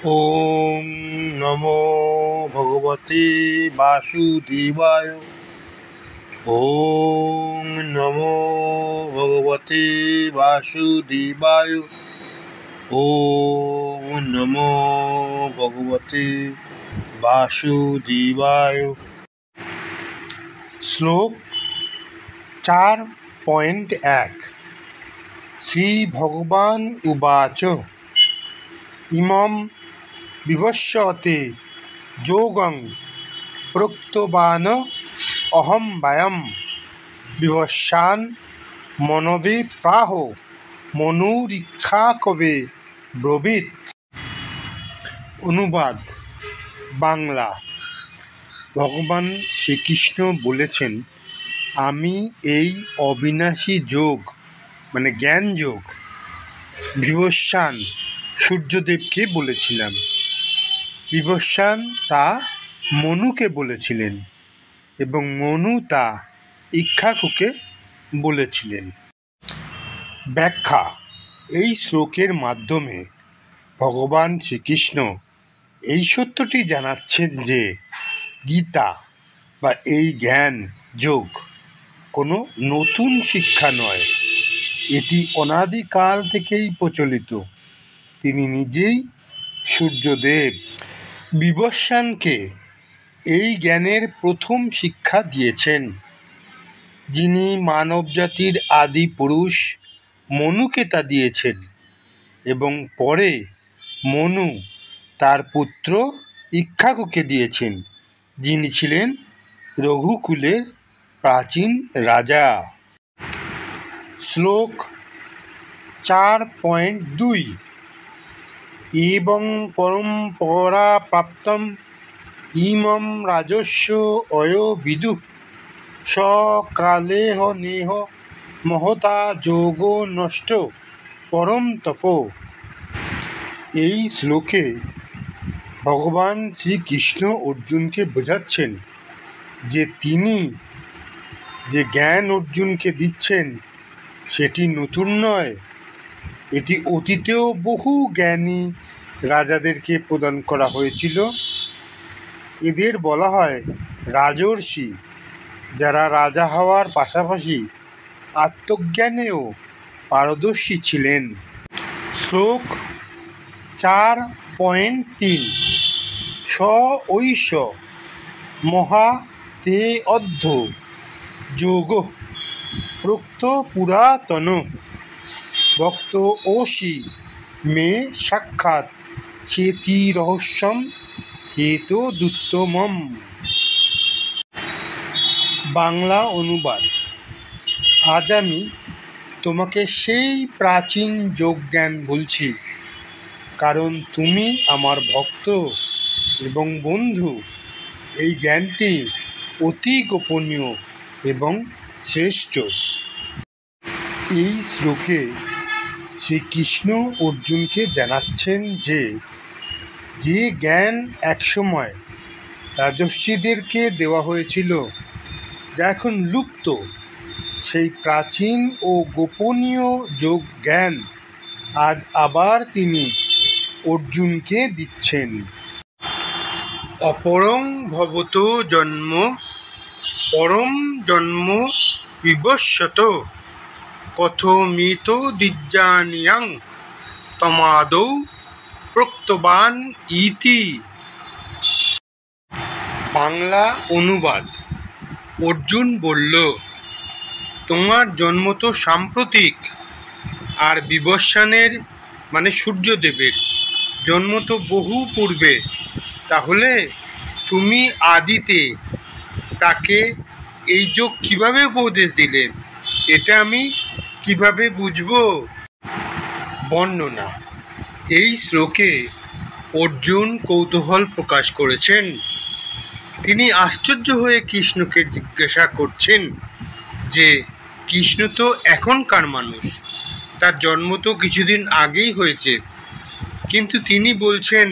ওম নমো ভগবতে বাসুদেবায়। ওম নমো ভগবতে বাসুদেবায়। ওম নমো ভগবতে বাসুদেবায়। শ্লোক 4.1 শ্রী ভগবান উবাচ ইমম বিভস্যতে যোগং প্রোক্তবান অহম বয়ম বিভস্যান মনবে প্রাহ মনুরীক্ষা কবে ব্রবীত। অনুবাদ বাংলা। ভগবান শ্রীকৃষ্ণ বলেছেন, আমি এই অবিনাশী যোগ মানে জ্ঞান যোগ বিভস্যান সূর্যদেবকে বলেছিলাম। বিভস্যান তা মনুকে বলেছিলেন এবং মনু তা ইক্ষ্বাকুকে বলেছিলেন। ব্যাখ্যা। এই শ্লোকের মাধ্যমে ভগবান শ্রীকৃষ্ণ এই সত্যটি জানাচ্ছেন যে গীতা বা এই জ্ঞান যোগ কোনো নতুন শিক্ষা নয়, এটি অনাদিকাল থেকেই প্রচলিত। তিনি নিজেই সূর্যদেব। বিভস্যানকে এই জ্ঞানের প্রথম শিক্ষা দিয়েছেন, যিনি মানবজাতির আদি পুরুষ মনুকে তা দিয়েছেন এবং পরে মনু তার পুত্র ইক্ষ্বাকুকে দিয়েছেন, যিনি ছিলেন রঘুকুলের প্রাচীন রাজা। শ্লোক 4.2 এবং পরম্পরা প্রাপ্তম ইমম রাজস্ব অয় বিদুঃ সকালেহ নেহ মহতা যোগো নষ্ট পরম তপ। এই শ্লোকে ভগবান শ্রীকৃষ্ণ অর্জুনকে বোঝাচ্ছেন যে তিনি যে জ্ঞান অর্জুনকে দিচ্ছেন সেটি নতুন নয়, এটি অতীতেও বহু জ্ঞানী রাজাদেরকে প্রদান করা হয়েছিল। এদের বলা হয় রাজর্ষি, যারা রাজা হওয়ার পাশাপাশি আত্মজ্ঞানেও পারদর্শী ছিলেন। শ্লোক 4.3 স ঐশ মহা তে অর্ধ যোগ প্রোক্ত পুরাতন ভক্ত ওসি মে সাক্ষাৎ চেতি রহস্যম হেতোদুত্তমম। বাংলা অনুবাদ। আজ আমি তোমাকে সেই প্রাচীন যোগজ্ঞান বলছি, কারণ তুমি আমার ভক্ত এবং বন্ধু। এই জ্ঞানটি অতি গোপনীয় এবং শ্রেষ্ঠ। এই শ্লোকে শ্রীকৃষ্ণ অর্জুনকে জানাচ্ছেন যে যে জ্ঞান একসময় রাজর্ষিদেরকে দেওয়া হয়েছিল, যা এখন লুপ্ত, সেই প্রাচীন ও গোপনীয় যোগ জ্ঞান আজ আবার তিনি অর্জুনকে দিচ্ছেন। অপরং ভবত জন্ম পরম জন্ম বিভস্যত কথমিত দিজ্জানিয়াং তমাদৌ প্রোক্তবান ইতি। বাংলা অনুবাদ। অর্জুন বলল, তোমার জন্ম তো সাম্প্রতিক, আর বিভস্যানের মানে সূর্যদেবের জন্ম তো বহু পূর্বে। তাহলে তুমি আদিতে তাকে এই যোগ কিভাবে উপদেশ দিলে, এটা আমি কিভাবে বুঝব? বর্ণনা। এই শ্লোকে অর্জুন কৌতূহল প্রকাশ করেছেন। তিনি আশ্চর্য হয়ে কৃষ্ণকে জিজ্ঞাসা করছেন যে কৃষ্ণ তো এখনকার মানুষ, তার জন্ম তো কিছুদিন আগেই হয়েছে, কিন্তু তিনি বলছেন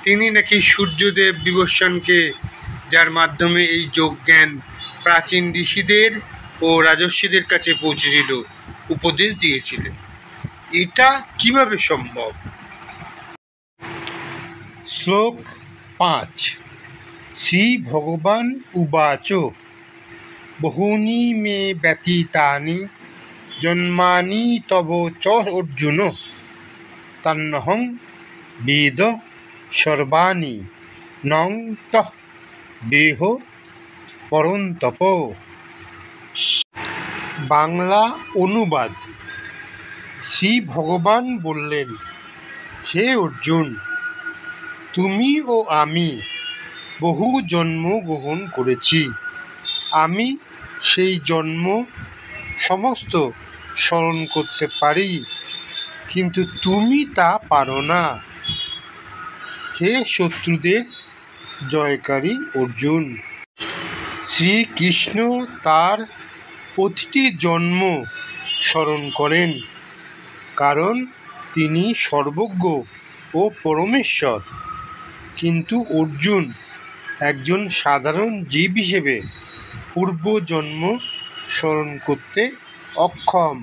তিনি নাকি সূর্যদেব বিভস্যানকে, যার মাধ্যমে এই যোগজ্ঞান প্রাচীন ঋষিদের ও রাজর্ষিদের কাছে পৌঁছেছিল, উপদেশ দিয়েছিলেন। এটা কিভাবে সম্ভব? শ্লোক 5। শ্রীভগবান উবাচ বহূনি মে ব্যতীতানি জন্মানি তব চ অর্জুন তন্নহং বেদ সর্বাণি নং তঃ দেহ পরন্তপ। বাংলা অনুবাদ। শ্রী ভগবান বললেন, হে অর্জুন, তুমি ও আমি বহু জন্ম গ্রহণ করেছি। আমি সেই জন্ম সমস্ত স্মরণ করতে পারি, কিন্তু তুমি তা পারো না। হে শত্রুদের জয়কারী অর্জুন, শ্রীকৃষ্ণ তার প্রতিটি জন্ম স্মরণ করেন, কারণ তিনি সর্বজ্ঞ ও পরমেশ্বর। কিন্তু অর্জুন একজন সাধারণ জীব হিসেবে পূর্বজন্ম স্মরণ করতে অক্ষম।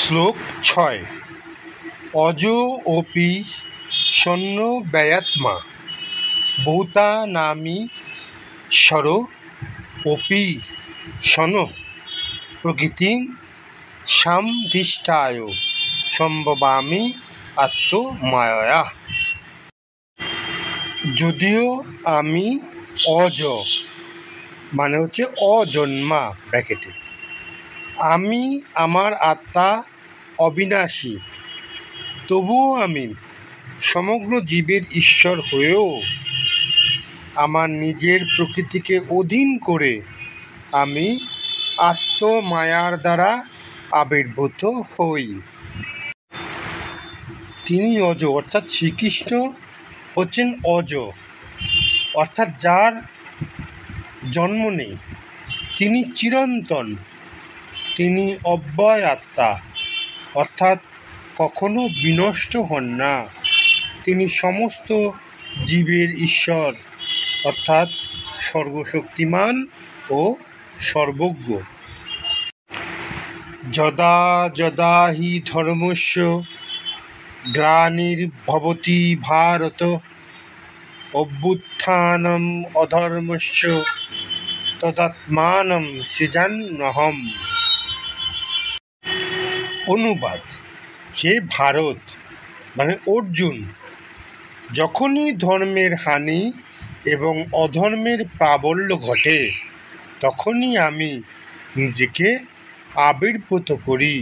শ্লোক 6। অজ অপি সন্ন ব্যয়াত্মা ভূতা নামি ঈশ্বর অপি সন প্রকৃতিং সামধিষ্ঠায় সম্ভবামি আত্মমায়া। যদিও আমি অজ মানে হচ্ছে অজন্মা ব্র্যাকেটে, আমি আমার আত্মা অবিনাশী, তবুও আমি সমগ্র জীবের ঈশ্বর হয়েও আমার নিজের প্রকৃতিকে অধীন করে আমি আত্মমায়ার দ্বারা আবির্ভূত হই। তিনি অজ অর্থাৎ শ্রীকৃষ্ণ হচ্ছেন অজ, অর্থাৎ যার জন্ম নেই। তিনি চিরন্তন, তিনি অব্যয় আত্মা, অর্থাৎ কখনো বিনষ্ট হন না। তিনি সমস্ত জীবের ঈশ্বর, অর্থাৎ সর্বশক্তিমান ও সর্বজ্ঞ। যদা যদা হি ধর্মস্য গ্লানির্ভবতি ভারত অভ্যুত্থানম অধর্মস্য তদাত্মানম সৃজাম্যহম। অনুবাদ। হে ভারত মানে অর্জুন, যখনই ধর্মের হানি এবং অধর্মের প্রাবল্য ঘটে, তখনই আমি নিজেকে আবির্ভূত করি।